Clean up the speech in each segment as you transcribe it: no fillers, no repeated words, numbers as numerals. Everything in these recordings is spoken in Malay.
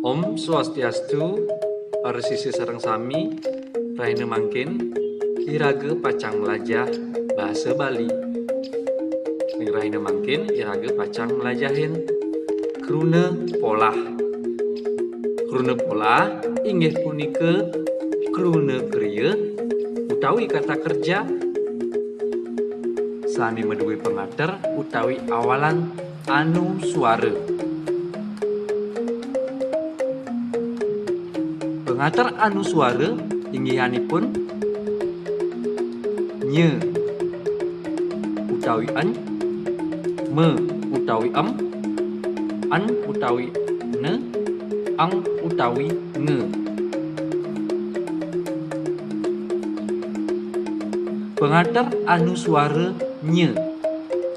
Om Swastiastu, Parsisi sareng sami, Raina mangkin, Irage pacang melajah bahasa Bali. Raina mangkin, Irage pacang melajahin kruna polah. Kruna polah inggih punika kruna kriya utawi kata kerja sami meduwi pengater utawi awalan anu suara. Pengater anu suara inggihanipun nye utawi an, me utawi an utawi ne, ang utawi nge. Pengater anu suara nye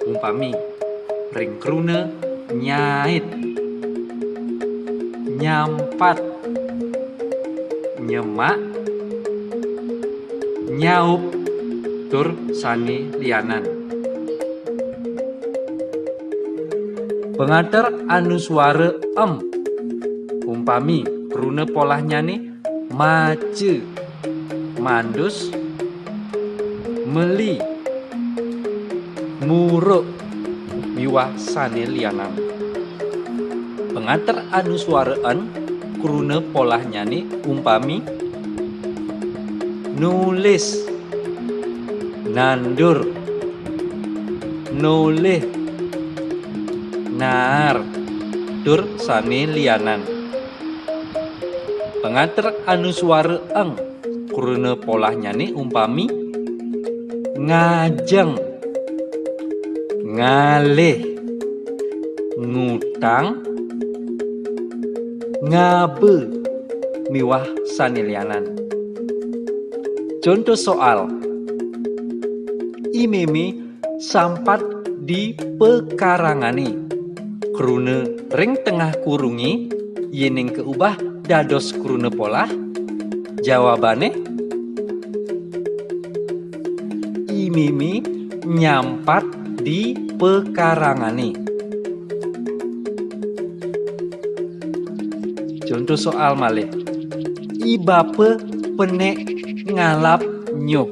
umpami ring kruna nyait, nyampat, nyemak, nyaup, tur sani lianan. Pengater anu suara umpami kruna polahnya nih mace, mandus, meli, muruk, miwah sani lianan. Pengater anu suara kruna polahnya nih umpami nulis, nandur, noleh, nar, tur sani lianan. Pengater anu suara kruna polahnya nih umpami ngajeng, ngalih, ngutang, ngabe, miwah sani lianan. Contoh soal imeme sampat di pekarangani kruna ring tengah kurungi yening keubah dados kruna polah. Jawabane imeme nyampat di pekarangani. Contoh soal malih ibape penek ngalap nyuh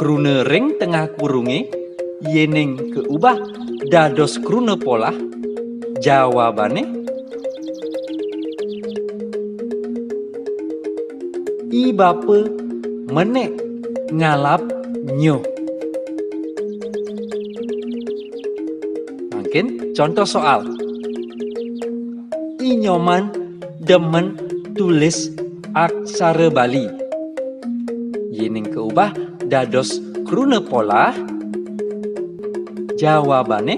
kruna ring tengah kurungi yening keubah dados kruna polah. Jawabane ibape menek ngalap nyuh. Mungkin contoh soal inyoman demen tulis aksara Bali yening keubah dados kruna polah. Jawabane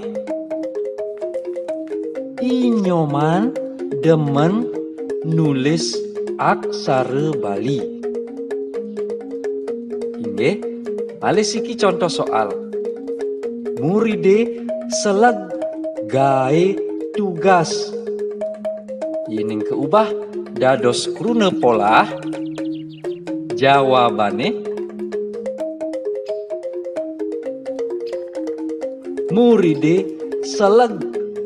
inyoman demen nulis aksara Bali. Inggih, malih siki contoh soal muride seleg gawe tugas yening keubah dados kruna polah. Jawabane muride seleg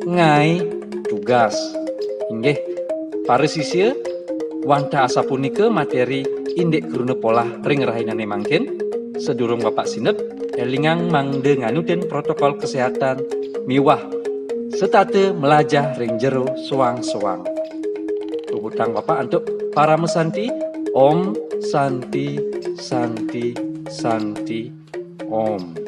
ngai tugas. Inggih, paresisia wanta asapunika materi indek kruna polah ring rahinane mangkin. Sedurung Bapak sinep elingang mangde nganuten protokol kesehatan miwah setate melajah ring jero suang-suang. Hutang Bapak untuk para mesanti. Om Santi Santi Santi Om.